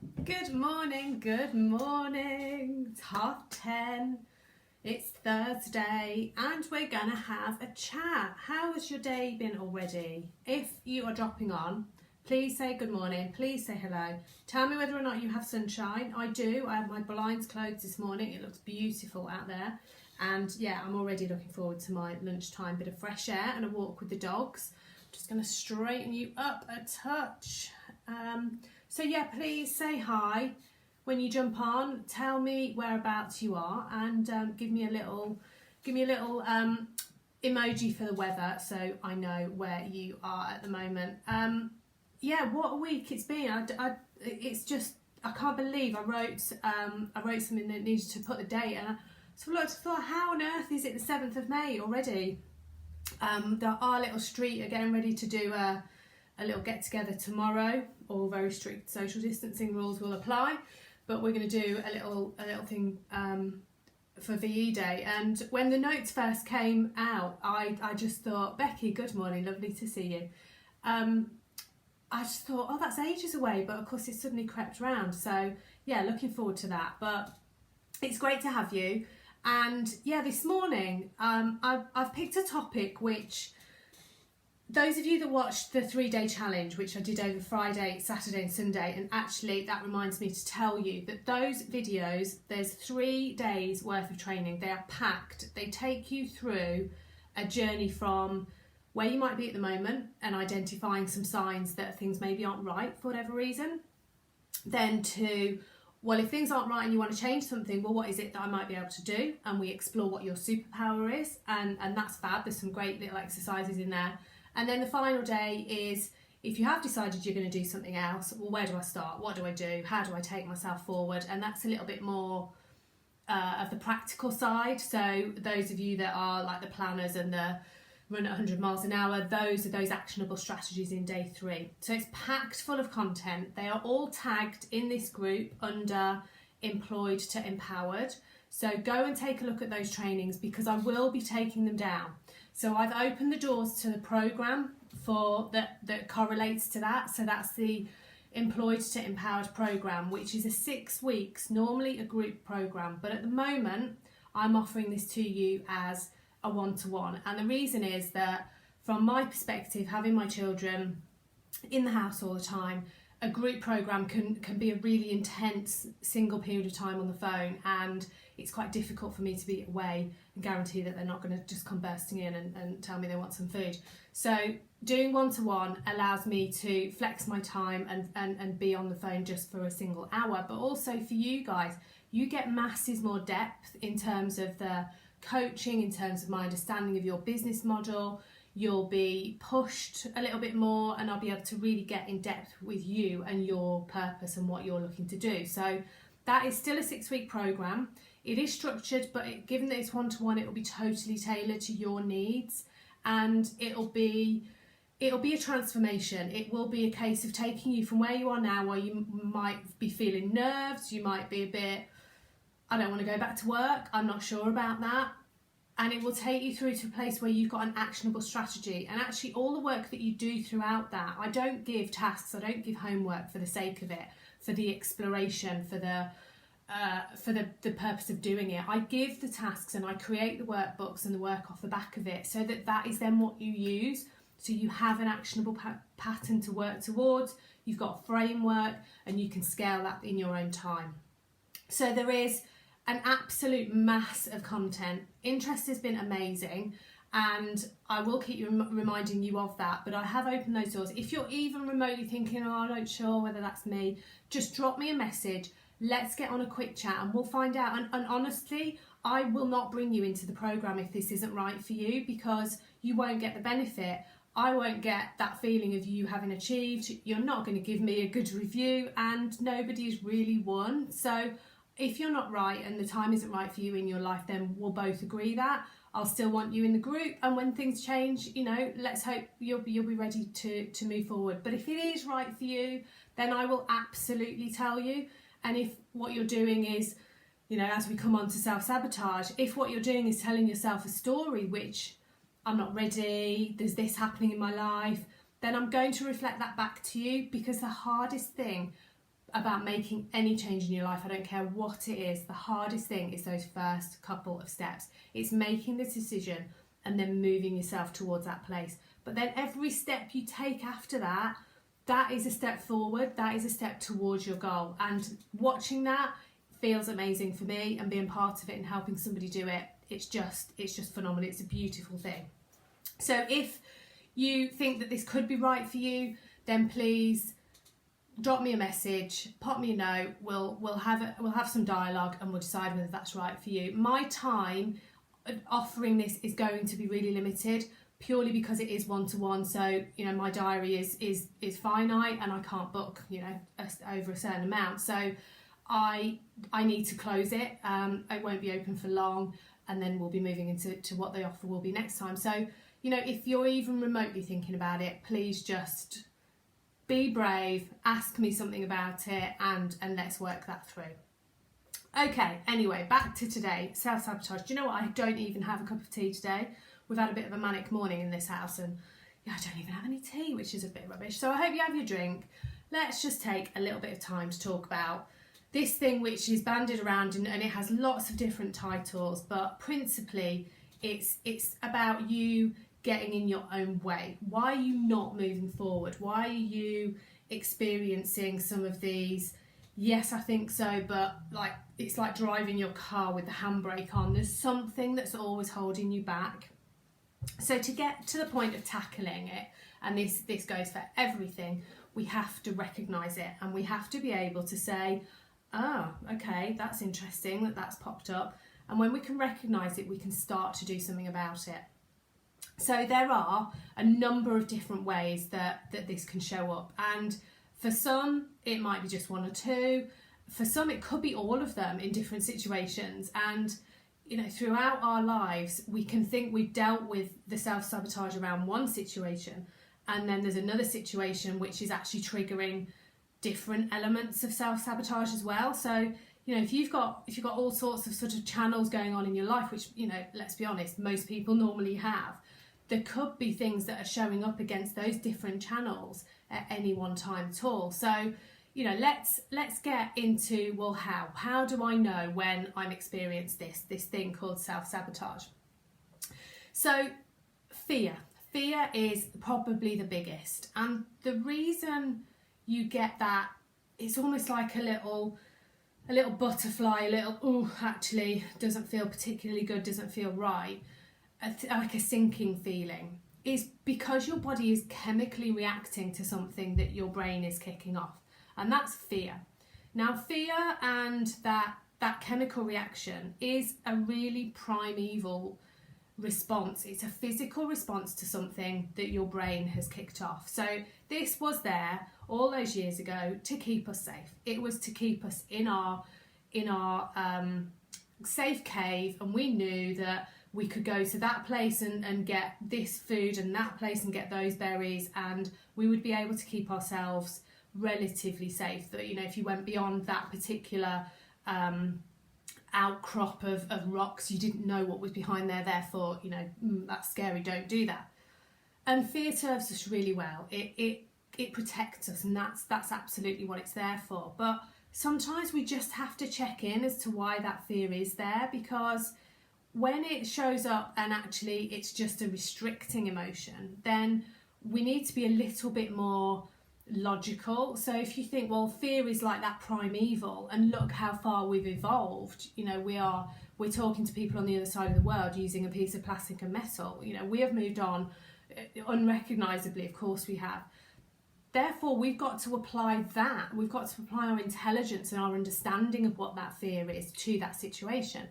Good morning, good morning. It's 10:30. It's Thursday and we're gonna have a chat. How has your day been already? If you are dropping on, please say good morning, please say hello. Tell me whether or not you have sunshine. I do. I have my blinds closed this morning. It looks beautiful out there. And yeah, I'm already looking forward to my lunchtime bit of fresh air and a walk with the dogs. Just gonna straighten you up a touch. So yeah, please say hi when you jump on. Tell me whereabouts you are, and give me a little emoji for the weather, so I know where you are at the moment. Yeah, what a week it's been. It's just, I can't believe I wrote something that needed to put the date, and I thought, how on earth is it the 7th of May already? Our little street are getting ready to do a little get together tomorrow. All very strict social distancing rules will apply, but we're going to do a little thing for VE Day. And when the notes first came out, I just thought, Becky, good morning, lovely to see you. I just thought, oh, that's ages away, but of course it suddenly crept round. So yeah, looking forward to that. But it's great to have you. And yeah, this morning I've picked a topic which, those of you that watched the 3-day challenge, which I did over Friday, Saturday and Sunday, and actually that reminds me to tell you that those videos, there's 3 days worth of training. They are packed. They take you through a journey from where you might be at the moment and identifying some signs that things maybe aren't right for whatever reason, then to, well, if things aren't right and you want to change something, well, what is it that I might be able to do? And we explore what your superpower is, and that's fab. There's some great little exercises in there. And then the final day is, if you have decided you're going to do something else, well, where do I start? What do I do? How do I take myself forward? And that's a little bit more of the practical side. So those of you that are like the planners and the run at 100 miles an hour, those are those actionable strategies in day 3. So it's packed full of content. They are all tagged in this group under employed to empowered. So go and take a look at those trainings, because I will be taking them down. So I've opened the doors to the programme for that correlates to that. So that's the Employed to Empowered programme, which is a 6 weeks, normally a group programme. But at the moment, I'm offering this to you as a one-to-one. And the reason is that from my perspective, having my children in the house all the time, a group programme can be a really intense single period of time on the phone, and it's quite difficult for me to be away and guarantee that they're not going to just come bursting in and tell me they want some food. So doing one-to-one allows me to flex my time and be on the phone just for a single hour. But also for you guys, you get masses more depth in terms of the coaching, in terms of my understanding of your business model. You'll be pushed a little bit more, and I'll be able to really get in depth with you and your purpose and what you're looking to do. So that is still a 6-week program. It is structured, but given that it's one-to-one, it will be totally tailored to your needs, and it'll be a transformation. It will be a case of taking you from where you are now, where you might be feeling nerves, you might be a bit, I don't want to go back to work, I'm not sure about that. And it will take you through to a place where you've got an actionable strategy. And actually all the work that you do throughout that, I don't give tasks, I don't give homework for the sake of it, for the exploration, for the purpose of doing it. I give the tasks and I create the workbooks and the work off the back of it, so that is then what you use. So you have an actionable pattern to work towards, you've got a framework, and you can scale that in your own time. So there is an absolute mass of content. Interest has been amazing, and I will keep reminding you of that, but I have opened those doors. If you're even remotely thinking, oh, I'm not sure whether that's me, just drop me a message. Let's get on a quick chat and we'll find out. And honestly, I will not bring you into the programme if this isn't right for you, because you won't get the benefit. I won't get that feeling of you having achieved. You're not going to give me a good review, and nobody's really won. So if you're not right and the time isn't right for you in your life, then we'll both agree that. I'll still want you in the group, and when things change, let's hope you'll be ready to move forward. But if it is right for you, then I will absolutely tell you. And if what you're doing is, as we come on to self-sabotage, if what you're doing is telling yourself a story which, I'm not ready, there's this happening in my life, then I'm going to reflect that back to you, because the hardest thing about making any change in your life, I don't care what it is, the hardest thing is those first couple of steps. It's making the decision and then moving yourself towards that place. But then every step you take after that, that is a step forward, that is a step towards your goal. And watching that feels amazing for me, and being part of it and helping somebody do it, it's just phenomenal. It's a beautiful thing. So if you think that this could be right for you, then please drop me a message, pop me a note. We'll have some dialogue and we'll decide whether that's right for you. My time offering this is going to be really limited, purely because it is one-to-one. So my diary is finite, and I can't book over a certain amount. So I need to close it. It won't be open for long, and then we'll be moving into what the offer will be next time. So if you're even remotely thinking about it, please just be brave, ask me something about it, and let's work that through. Okay, anyway, back to today, self-sabotage. Do you know what? I don't even have a cup of tea today. We've had a bit of a manic morning in this house, and I don't even have any tea, which is a bit rubbish. So I hope you have your drink. Let's just take a little bit of time to talk about this thing, which is bandied around, and it has lots of different titles, but principally it's about you getting in your own way. Why are you not moving forward? Why are you experiencing some of these, yes, I think so, but it's like driving your car with the handbrake on. There's something that's always holding you back. So to get to the point of tackling it, and this goes for everything, we have to recognise it, and we have to be able to say, okay, that's interesting that's popped up. And when we can recognise it, we can start to do something about it. So there are a number of different ways that this can show up, and for some it might be just one or two. For some it could be all of them in different situations, and throughout our lives we can think we've dealt with the self-sabotage around one situation, and then there's another situation which is actually triggering different elements of self-sabotage as well. So if you've got all sorts of sort of channels going on in your life, which let's be honest, most people normally have, there could be things that are showing up against those different channels at any one time at all. So let's get into, well, how do I know when I'm experiencing this thing called self-sabotage? So fear is probably the biggest, and the reason you get that, it's almost like a little butterfly, actually doesn't feel particularly good, doesn't feel right, like a sinking feeling, is because your body is chemically reacting to something that your brain is kicking off, and that's fear. Now fear and that chemical reaction is a really primeval response. It's a physical response to something that your brain has kicked off. So this was there all those years ago to keep us safe. It was to keep us in our safe cave, and we knew that we could go to that place and get this food, and that place and get those berries, and we would be able to keep ourselves relatively safe. That if you went beyond that particular outcrop of rocks, you didn't know what was behind there, therefore that's scary, don't do that. And fear serves us really well. It protects us, and that's absolutely what it's there for. But sometimes we just have to check in as to why that fear is there, because when it shows up and actually it's just a restricting emotion, then we need to be a little bit more logical. So if you think, well, fear is like that primeval, and look how far we've evolved. We're talking to people on the other side of the world using a piece of plastic and metal. We have moved on unrecognisably, of course we have. Therefore, we've got to apply that. We've got to apply our intelligence and our understanding of what that fear is to that situation,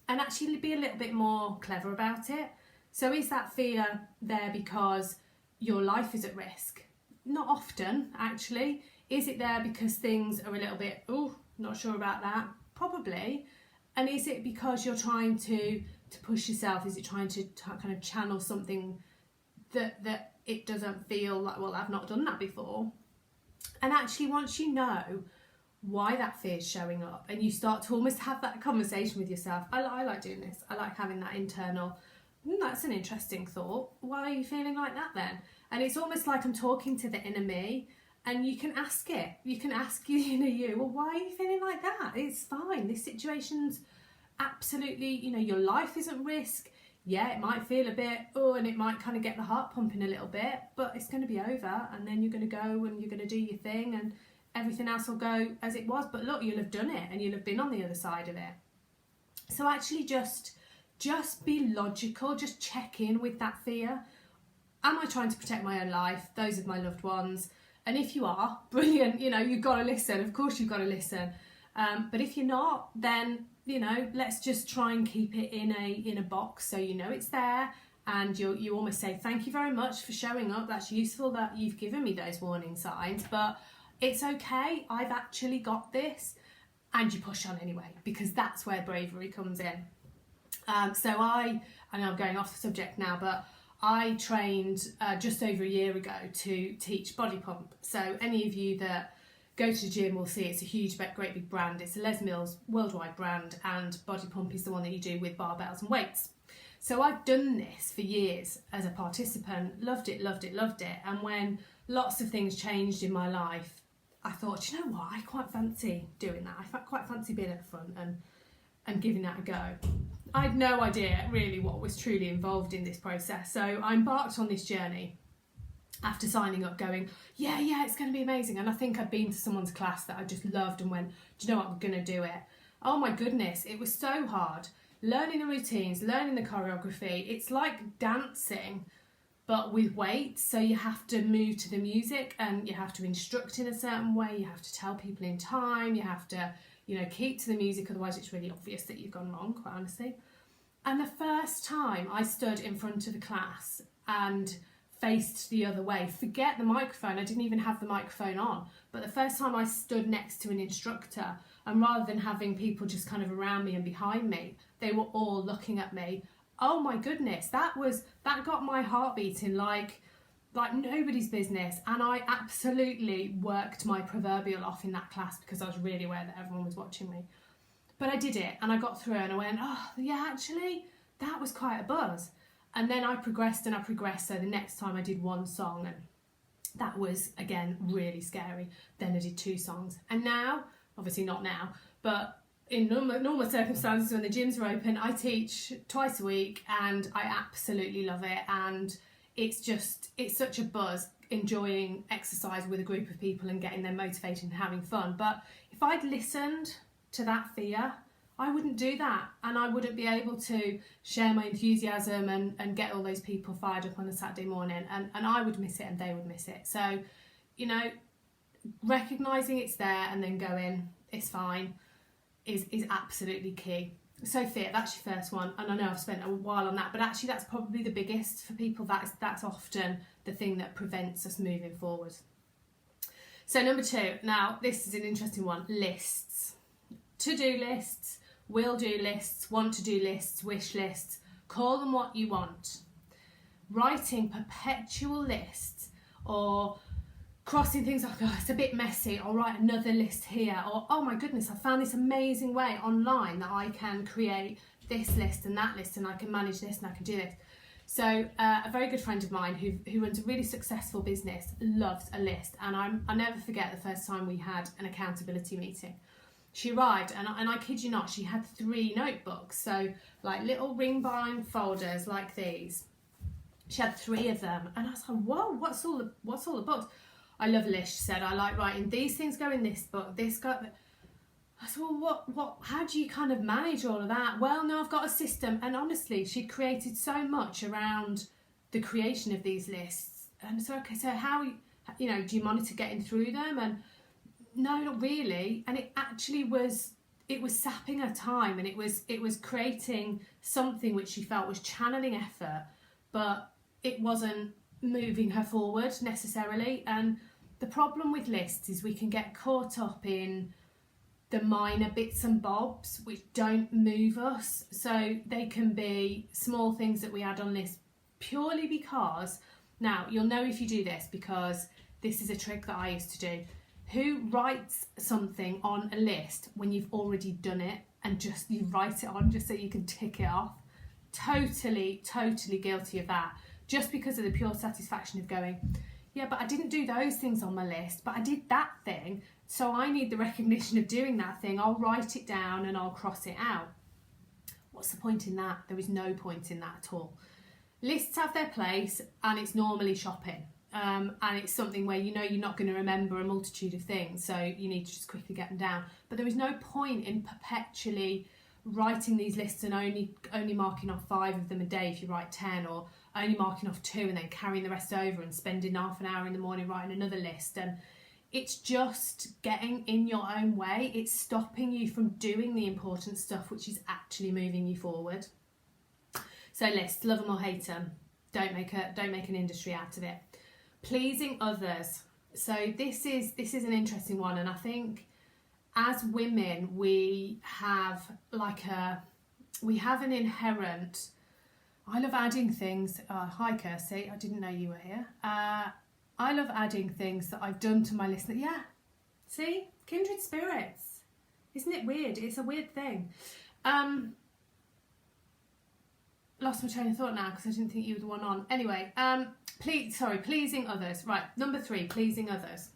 and actually be a little bit more clever about it. So is that fear there because your life is at risk? Not often, actually. Is it there because things are a little bit, not sure about that? Probably. And is it because you're trying to push yourself? Is it trying to kind of channel something that it doesn't feel like, well, I've not done that before? And actually, once you know why that fear is showing up, and you start to almost have that conversation with yourself, I like doing this. I like having that internal, that's an interesting thought. Why are you feeling like that then? And it's almost like I'm talking to the inner me, And you can ask it. You can ask you, well, why are you feeling like that? It's fine. This situation's absolutely, your life is at risk. Yeah, it might feel a bit, and it might kind of get the heart pumping a little bit, but it's going to be over, and then you're going to go and you're going to do your thing, and everything else will go as it was. But look, you'll have done it, and you'll have been on the other side of it. So actually just be logical, just check in with that fear. Am I trying to protect my own life, those of my loved ones? And if you are, brilliant, you've got to listen. Of course you've got to listen. But if you're not, then, let's just try and keep it in a box so it's there, and you almost say, thank you very much for showing up. That's useful that you've given me those warning signs, but it's okay. I've actually got this. And you push on anyway, because that's where bravery comes in. So I know I'm going off the subject now, but I trained just over a year ago to teach body pump. So any of you that go to the gym will see it's a huge, great big brand. It's a Les Mills worldwide brand, and body pump is the one that you do with barbells and weights. So I've done this for years as a participant, loved it. And when lots of things changed in my life, I thought, you know what, I quite fancy doing that. I quite fancy being at the front and giving that a go. I had no idea really what was truly involved in this process. So I embarked on this journey after signing up going, yeah, it's going to be amazing. And I think I'd been to someone's class that I just loved and went, do you know what, we're going to do it. Oh my goodness, it was so hard. Learning the routines, learning the choreography. It's like dancing, but with weights. So you have to move to the music, and you have to instruct in a certain way. You have to tell people in time. You have to, keep to the music. Otherwise it's really obvious that you've gone wrong, quite honestly. And the first time I stood in front of the class and faced the other way, forget the microphone, I didn't even have the microphone on, but the first time I stood next to an instructor, and rather than having people just kind of around me and behind me, they were all looking at me. Oh my goodness, that got my heart beating like nobody's business. And I absolutely worked my proverbial off in that class because I was really aware that everyone was watching me. But I did it, and I got through, and I went, oh yeah, actually that was quite a buzz. And then I progressed. So the next time I did one song, and that was again really scary. Then I did 2 songs, and now, obviously not now, but in normal circumstances when the gyms are open, I teach twice a week, and I absolutely love it. And it's such a buzz enjoying exercise with a group of people and getting them motivated and having fun. But if I'd listened to that fear, I wouldn't do that, and I wouldn't be able to share my enthusiasm and get all those people fired up on a Saturday morning, and I would miss it and they would miss it. So, recognising it's there and then going, it's fine, is absolutely key. So fear, that's your first one, and I know I've spent a while on that, but actually that's probably the biggest for people. That's often the thing that prevents us moving forward. So number 2, now this is an interesting one, lists. To-do lists, will-do lists, want-to-do lists, wish lists, call them what you want. Writing perpetual lists, or crossing things off, oh, it's a bit messy, I'll write another list here, or oh my goodness, I found this amazing way online that I can create this list and that list, and I can manage this and I can do this. So a very good friend of mine who runs a really successful business loves a list, and I never forget the first time we had an accountability meeting. She arrived, and I kid you not, she had 3 notebooks, so like little ring-bound folders like these. She had 3 of them, and I was like, whoa, what's all the books? I love a list, she said. I like writing, these things go in this book, this got. I said, well, what? How do you kind of manage all of that? Well, no, I've got a system. And honestly, she'd created so much around the creation of these lists. And so, okay, so how, do you monitor getting through them? And no, not really. And it actually was sapping her time, and it was creating something which she felt was channeling effort, but it wasn't moving her forward necessarily. And the problem with lists is we can get caught up in the minor bits and bobs which don't move us. So they can be small things that we add on lists purely because, now you'll know if you do this because this is a trick that I used to do. Who writes something on a list when you've already done it and just you write it on just so you can tick it off? Totally guilty of that. Just because of the pure satisfaction of going, Yeah, but I didn't do those things on my list, but I did that thing. So I need the recognition of doing that thing. I'll write it down and I'll cross it out. What's the point in that? There is no point in that at all. Lists have their place, and it's normally shopping. And it's something where you know you're not going to remember a multitude of things, so you need to just quickly get them down. But there is no point in perpetually writing these lists and only marking off 5 of them a day if you write 10, or only marking off 2 and then carrying the rest over and spending half an hour in the morning writing another list. And it's just getting in your own way. It's stopping you from doing the important stuff, which is actually moving you forward. So lists, love them or hate them. Don't make an industry out of it. Pleasing others. So this is an interesting one, and I think as women we have an inherent. I love adding things. Hi Kirsty, I didn't know you were here. I love adding things that I've done to my list. Yeah, see, kindred spirits. Isn't it weird? It's a weird thing. Lost my train of thought now because I didn't think you were the one on. Anyway, pleasing others. Right, number 3, pleasing others.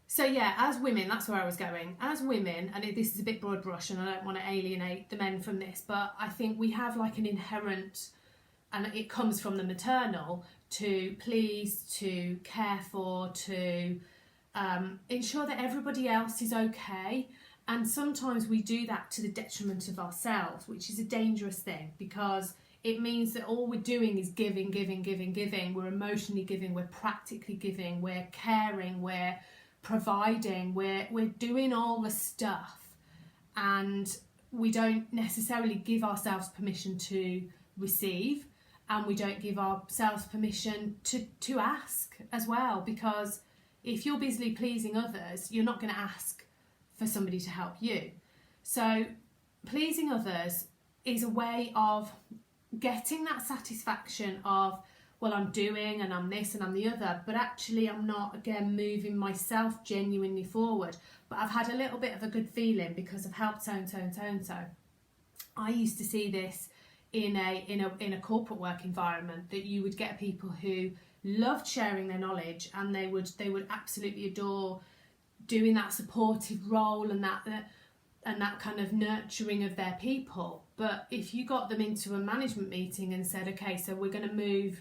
So yeah, as women, that's where I was going. As women, and this is a bit broad brush and I don't want to alienate the men from this, but I think we have like an inherent, and it comes from the maternal, to please, to care for, to ensure that everybody else is okay. And sometimes we do that to the detriment of ourselves, which is a dangerous thing, because it means that all we're doing is giving. We're emotionally giving, we're practically giving, we're caring, we're providing, we're doing all the stuff, and we don't necessarily give ourselves permission to receive, and we don't give ourselves permission to ask as well, because if you're busily pleasing others, you're not going to ask for somebody to help you. So pleasing others is a way of getting that satisfaction of, well, I'm doing and I'm this and I'm the other, but actually I'm not, again, moving myself genuinely forward. But I've had a little bit of a good feeling because I've helped so and so and so and so. I used to see this in a corporate work environment, that you would get people who loved sharing their knowledge, and they would absolutely adore doing that supportive role and that kind of nurturing of their people. But if you got them into a management meeting and said, okay, so we're going to move,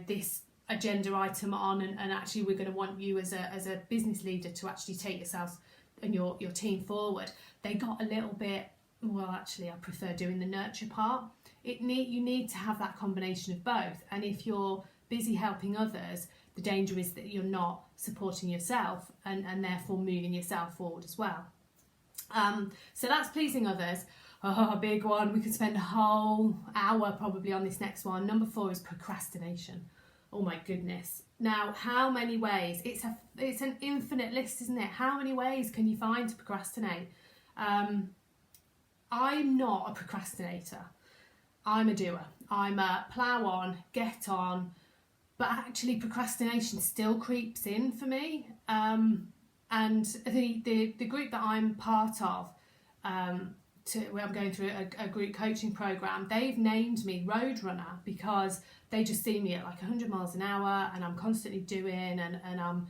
this agenda item on, and actually we're going to want you as a business leader to actually take yourselves and your team forward, they got a little bit, well, actually I prefer doing the nurture part. You need to have that combination of both. And if you're busy helping others, the danger is that you're not supporting yourself and therefore moving yourself forward as well. So that's pleasing others. Oh, a big one. We could spend a whole hour probably on this next one. Number 4 is procrastination. Oh my goodness. Now, how many ways? It's an infinite list, isn't it? How many ways can you find to procrastinate? I'm not a procrastinator. I'm a doer. I'm a plough on, get on. But actually procrastination still creeps in for me. And the group that I'm part of, where I'm going through a group coaching program, they've named me Roadrunner because they just see me at like 100 miles an hour, and I'm constantly doing, and I'm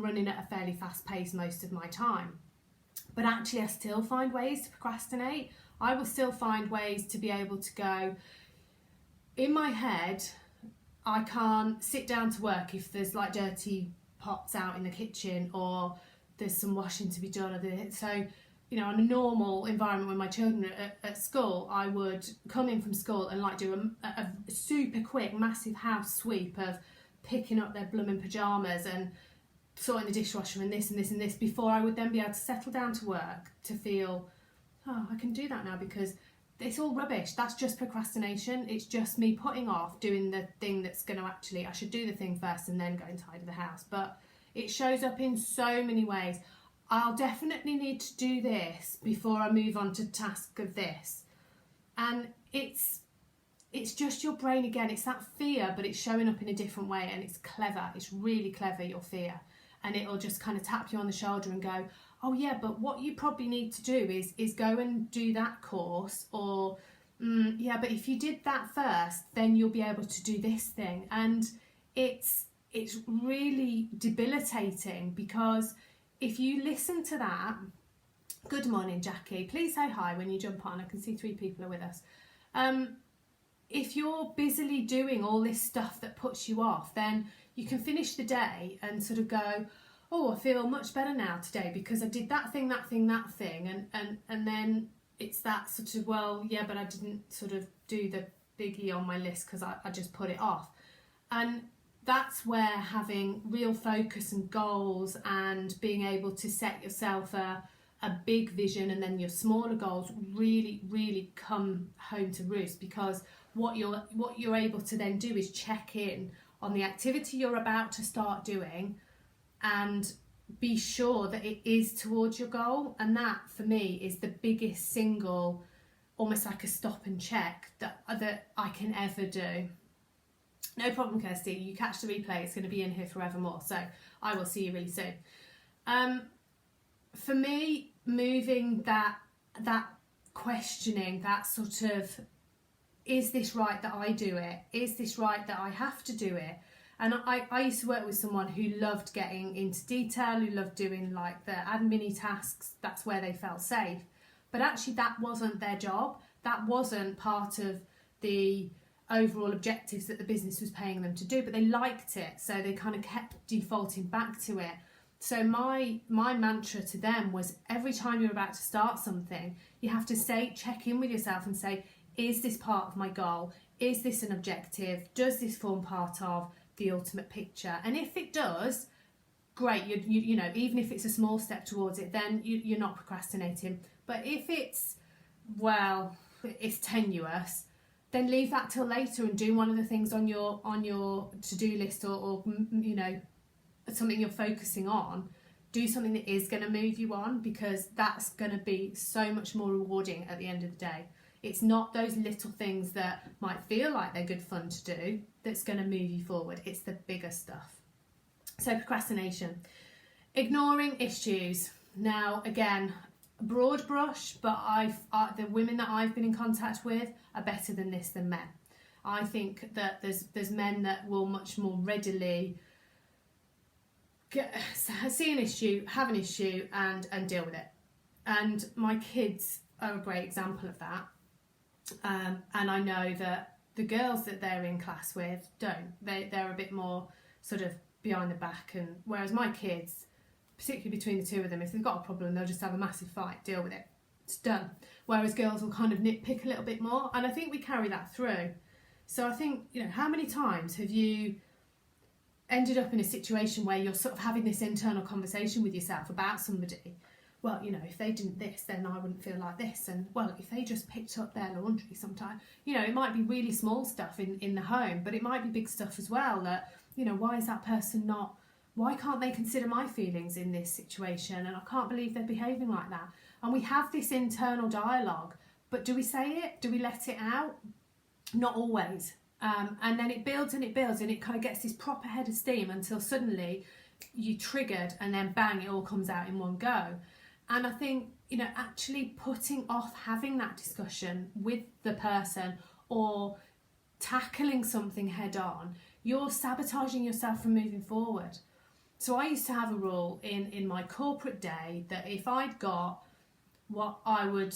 running at a fairly fast pace most of my time. But actually I still find ways to procrastinate. I will still find ways to be able to go, in my head, I can't sit down to work if there's like dirty pots out in the kitchen, or there's some washing to be done. So, in a normal environment when my children are at school, I would come in from school and like do a super quick, massive house sweep of picking up their blooming pyjamas and sorting the dishwasher and this and this and this, before I would then be able to settle down to work to feel, oh, I can do that now, because it's all rubbish. That's just procrastination. It's just me putting off doing the thing that's going to actually, I should do the thing first and then go and tidy the house. But it shows up in so many ways. I'll definitely need to do this before I move on to task of this. And it's just your brain again. It's that fear, but it's showing up in a different way, and it's clever. It's really clever, your fear. And it'll just kind of tap you on the shoulder and go, oh yeah, but what you probably need to do is go and do that course, or yeah, but if you did that first, then you'll be able to do this thing. And it's really debilitating, because if you listen to that, good morning Jackie, please say hi when you jump on, I can see 3 people are with us. If you're busily doing all this stuff that puts you off, then you can finish the day and sort of go, oh, I feel much better now today because I did that thing, and then it's that sort of, well, yeah, but I didn't sort of do the biggie on my list because I just put it off. And that's where having real focus and goals and being able to set yourself a big vision and then your smaller goals really, really come home to roost, because what you're able to then do is check in on the activity you're about to start doing and be sure that it is towards your goal. And that for me is the biggest single, almost like a stop and check that I can ever do. No problem, Kirsty, you catch the replay, it's going to be in here forevermore, so I will see you really soon. For me, moving that questioning, that sort of, is this right that I do it? Is this right that I have to do it? And I used to work with someone who loved getting into detail, who loved doing like the admin tasks. That's where they felt safe. But actually that wasn't their job. That wasn't part of the overall objectives that the business was paying them to do, but they liked it. So they kind of kept defaulting back to it. So my mantra to them was, every time you're about to start something, you have to check in with yourself and say, is this part of my goal? Is this an objective? Does this form part of the ultimate picture? And if it does, great, you know, even if it's a small step towards it, then you're not procrastinating. But if it's, well, it's tenuous, then leave that till later and do one of the things on your to-do list, or you know, something you're focusing on. Do something that is going to move you on, because that's going to be so much more rewarding at the end of the day. It's not those little things that might feel like they're good fun to do that's going to move you forward. It's the bigger stuff. So procrastination. Ignoring issues. Now, again, broad brush, but the women that I've been in contact with are better than this than men. I think that there's men that will much more readily see an issue, have an issue, and deal with it. And my kids are a great example of that. And I know that the girls that they're in class with don't. They're a bit more sort of behind the back, and whereas my kids, particularly between the two of them, if they've got a problem, they'll just have a massive fight, deal with it, it's done. Whereas girls will kind of nitpick a little bit more, and I think we carry that through. So I think, you know, how many times have you ended up in a situation where you're sort of having this internal conversation with yourself about somebody? Well, you know, if they didn't this, then I wouldn't feel like this. And, well, if they just picked up their laundry sometime, you know, it might be really small stuff in the home, but it might be big stuff as well that, you know, why is that person not, why can't they consider my feelings in this situation? And I can't believe they're behaving like that. And we have this internal dialogue, but do we say it? Do we let it out? Not always. And then it builds and it builds, and it kind of gets this proper head of steam until suddenly you triggered, and then bang, it all comes out in one go. And I think, you know, actually putting off having that discussion with the person or tackling something head on, you're sabotaging yourself from moving forward. So I used to have a rule in my corporate day that if I'd got what I would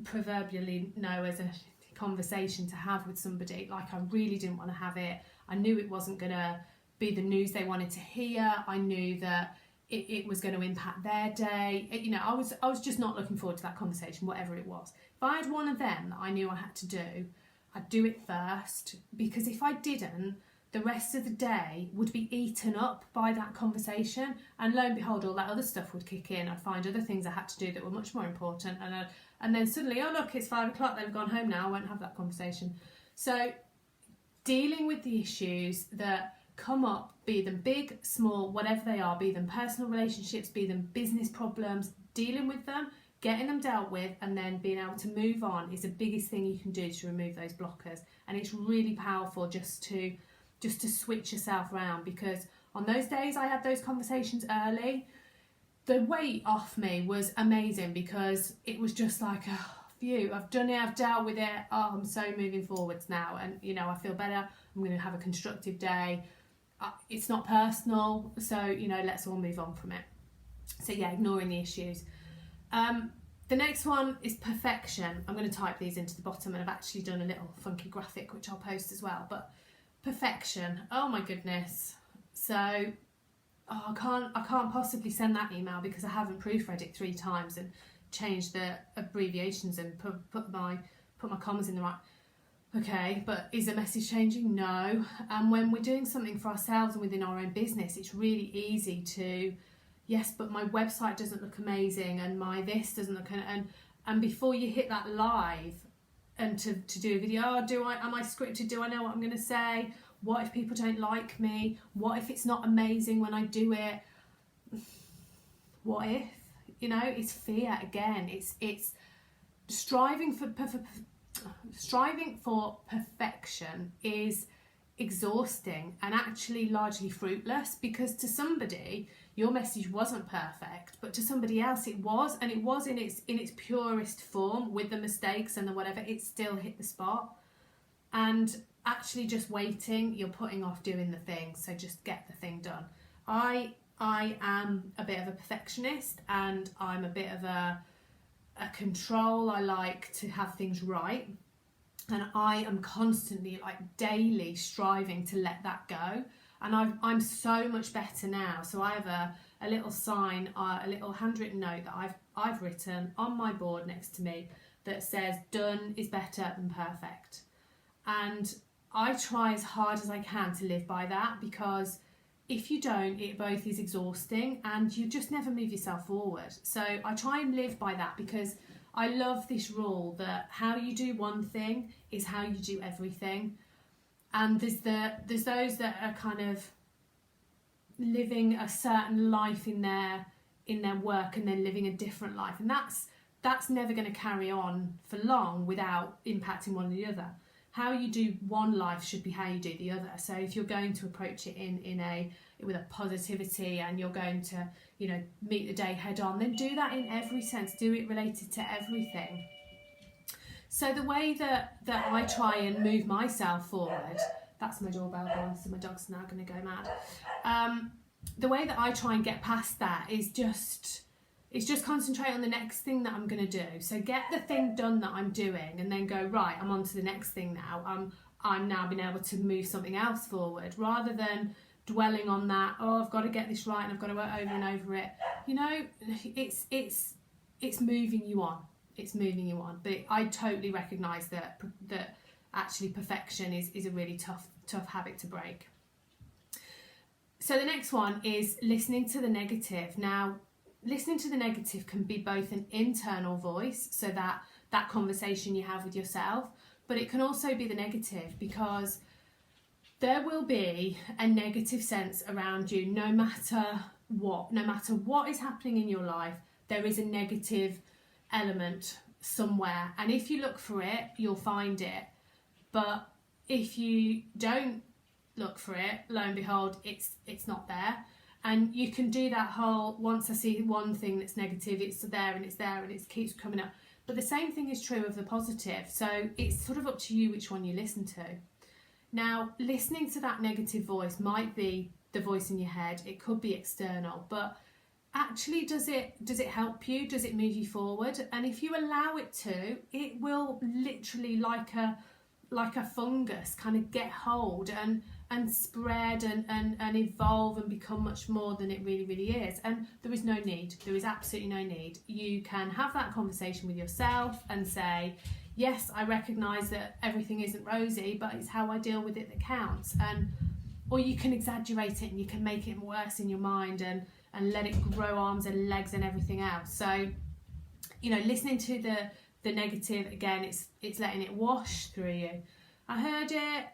proverbially know as a conversation to have with somebody, like I really didn't want to have it, I knew it wasn't going to be the news they wanted to hear, I knew that it was going to impact their day, you know, I was just not looking forward to that conversation, whatever it was. If I had one of them that I knew I had to do, I'd do it first, because if I didn't, the rest of the day would be eaten up by that conversation, and lo and behold, all that other stuff would kick in. I'd find other things I had to do that were much more important, and then suddenly, oh look, it's 5 o'clock, they've gone home now, I won't have that conversation. So dealing with the issues that come up, be them big, small, whatever they are, be them personal relationships, be them business problems, dealing with them, getting them dealt with, and then being able to move on is the biggest thing you can do to remove those blockers. And it's really powerful just to switch yourself around, because on those days I had those conversations early, the weight off me was amazing, because it was just like, oh, phew, I've done it, I've dealt with it, oh, I'm so moving forwards now, and you know, I feel better, I'm going to have a constructive day. it's not personal, so let's all move on from it. So yeah, ignoring the issues. The next one is perfection. I'm going to type these into the bottom, and I've actually done a little funky graphic which I'll post as well. But perfection, oh my goodness. So I can't possibly send that email because I haven't proofread it 3 times and changed the abbreviations and put my commas in the right. Okay, but is the message changing? No. And when we're doing something for ourselves and within our own business, it's really easy to, yes, but my website doesn't look amazing, and my this doesn't look, and before you hit that live and to do a video, am I scripted? Do I know what I'm going to say? What if people don't like me? What if it's not amazing when I do it? What if? It's fear again. It's striving for perfection is exhausting and actually largely fruitless, because to somebody your message wasn't perfect, but to somebody else it was, and it was in its purest form with the mistakes and the whatever. It still hit the spot. And actually just waiting, you're putting off doing the thing. So just get the thing done. I am a bit of a perfectionist, and I'm a bit of a control. I like to have things right, and I am constantly, like daily, striving to let that go. And I'm so much better now. So I have a little sign, a little handwritten note that I've written on my board next to me that says done is better than perfect. And I try as hard as I can to live by that, because if you don't, it both is exhausting and you just never move yourself forward. So I try and live by that, because I love this rule that how you do one thing is how you do everything. And there's those that are kind of living a certain life in their work and then living a different life, and that's never going to carry on for long without impacting one or the other. How you do one life should be how you do the other. So if you're going to approach it with a positivity, and you're going to meet the day head on, then do that in every sense. Do it related to everything. So the way that I try and move myself forward, that's my doorbell going, so my dog's now going to go mad. The way that I try and get past that is just concentrate on the next thing that I'm going to do. So get the thing done that I'm doing, and then go, right, I'm on to the next thing now. I'm now being able to move something else forward, rather than dwelling on that. Oh, I've got to get this right, and I've got to work over and over it. It's moving you on. It's moving you on. But I totally recognise that actually perfection is a really tough habit to break. So the next one is listening to the negative. Now, listening to the negative can be both an internal voice, so that conversation you have with yourself, but it can also be the negative, because there will be a negative sense around you no matter what is happening in your life. There is a negative element somewhere, and if you look for it, you'll find it. But if you don't look for it, lo and behold, it's not there. And you can do that whole, once I see one thing that's negative, it's there and it keeps coming up. But the same thing is true of the positive. So it's sort of up to you which one you listen to. Now, listening to that negative voice might be the voice in your head. It could be external, but actually, does it help you? Does it move you forward? And if you allow it to, it will literally, like a fungus, kind of get hold and spread and evolve and become much more than it really, really is. And there is no need. There is absolutely no need. You can have that conversation with yourself and say, yes, I recognise that everything isn't rosy, but it's how I deal with it that counts. Or you can exaggerate it and you can make it worse in your mind and let it grow arms and legs and everything else. So, listening to the negative, again, it's letting it wash through you. I heard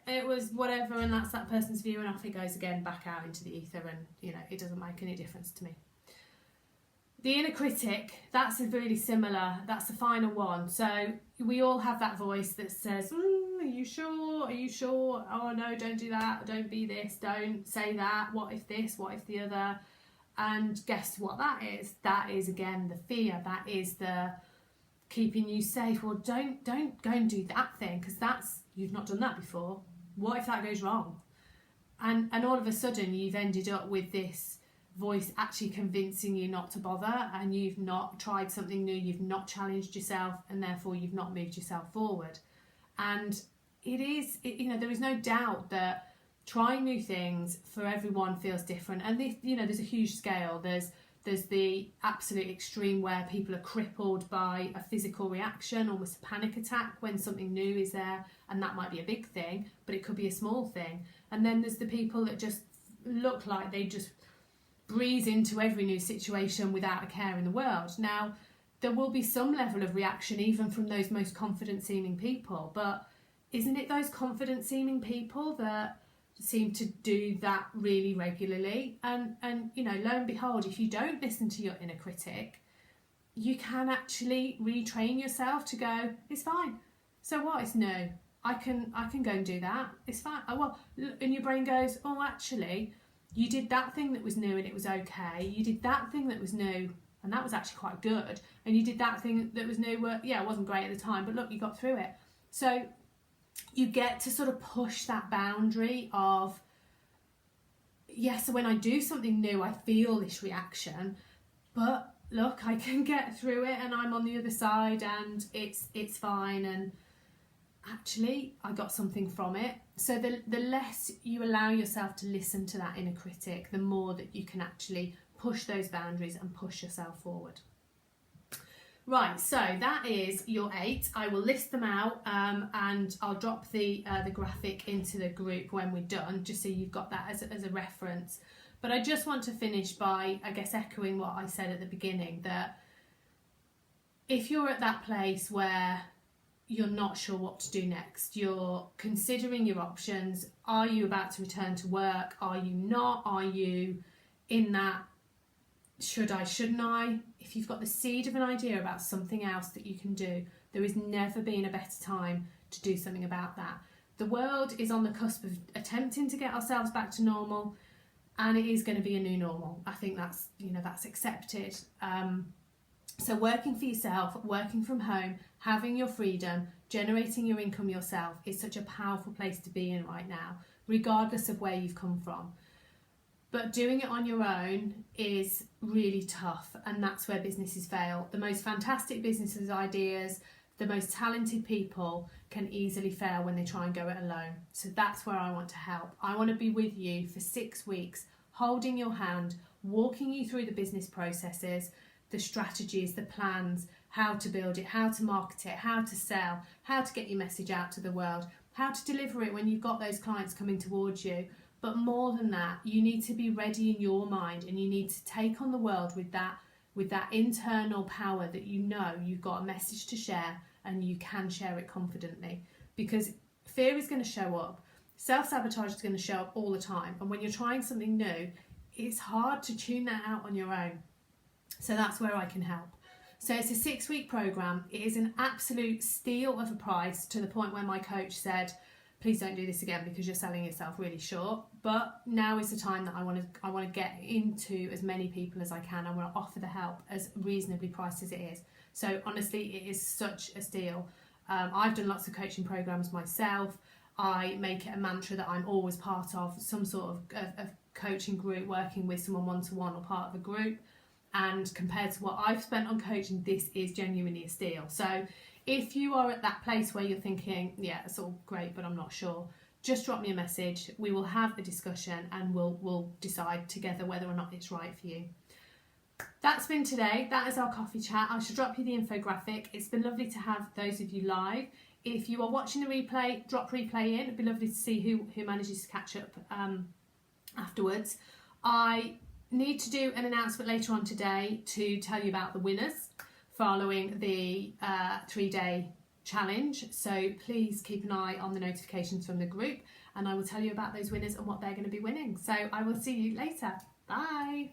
it was whatever, and that's that person's view, and off it goes again, back out into the ether, and it doesn't make any difference to me. The inner critic, that's really similar. That's the final one. So we all have that voice that says, are you sure? Are you sure? Oh no, don't do that. Don't be this. Don't say that. What if this? What if the other? And guess what that is? That is, again, the fear. That is the keeping you safe. Well, don't go and do that thing, because you've not done that before. What if that goes wrong? and all of a sudden you've ended up with this voice actually convincing you not to bother, and you've not tried something new, you've not challenged yourself, and therefore you've not moved yourself forward. And there is no doubt that trying new things for everyone feels different. And there's a huge scale. There's the absolute extreme where people are crippled by a physical reaction, almost a panic attack when something new is there, and that might be a big thing, but it could be a small thing. And then there's the people that just look like they just breeze into every new situation without a care in the world. Now, there will be some level of reaction even from those most confident seeming people, but isn't it those confident seeming people that seem to do that really regularly? And lo and behold, if you don't listen to your inner critic, you can actually retrain yourself to go, it's fine, so what, it's new, I can go and do that, it's fine. And your brain goes, oh, actually, you did that thing that was new and it was okay. You did that thing that was new and that was actually quite good. And you did that thing that was new where, it wasn't great at the time, but look, you got through it. So you get to sort of push that boundary of, so when I do something new, I feel this reaction, but look, I can get through it and I'm on the other side and it's fine. And actually, I got something from it. So the less you allow yourself to listen to that inner critic, the more that you can actually push those boundaries and push yourself forward. Right, so that is your 8. I will list them out and I'll drop the graphic into the group when we're done, just so you've got that as a reference. But I just want to finish by, I guess, echoing what I said at the beginning, that if you're at that place where you're not sure what to do next, you're considering your options, are you about to return to work, are you not, are you in that should I, shouldn't I? If you've got the seed of an idea about something else that you can do, there has never been a better time to do something about that. The world is on the cusp of attempting to get ourselves back to normal, and it is going to be a new normal. I think that's accepted. So working for yourself, working from home, having your freedom, generating your income yourself is such a powerful place to be in right now, regardless of where you've come from. But doing it on your own is really tough, and that's where businesses fail. The most fantastic businesses ideas, the most talented people can easily fail when they try and go it alone. So that's where I want to help. I want to be with you for 6 weeks, holding your hand, walking you through the business processes, the strategies, the plans, how to build it, how to market it, how to sell, how to get your message out to the world, how to deliver it when you've got those clients coming towards you. But more than that, you need to be ready in your mind, and you need to take on the world with that internal power that you know you've got a message to share and you can share it confidently. Because fear is going to show up. Self-sabotage is going to show up all the time. And when you're trying something new, it's hard to tune that out on your own. So that's where I can help. So it's a 6-week program. It is an absolute steal of a price, to the point where my coach said, please don't do this again because you're selling yourself really short. But now is the time that I want to get into as many people as I can. I want to offer the help as reasonably priced as it is. So honestly, it is such a steal. I've done lots of coaching programs myself. I make it a mantra that I'm always part of some sort of coaching group, working with someone one-to-one or part of a group. And compared to what I've spent on coaching, this is genuinely a steal. So if you are at that place where you're thinking, yeah, it's all great, but I'm not sure, just drop me a message. We will have a discussion and we'll decide together whether or not it's right for you. That's been today. That is our coffee chat. I should drop you the infographic. It's been lovely to have those of you live. If you are watching the replay, drop replay in. It'd be lovely to see who manages to catch up afterwards. I need to do an announcement later on today to tell you about the winners following the 3-day challenge. So please keep an eye on the notifications from the group, and I will tell you about those winners and what they're going to be winning. So I will see you later. Bye.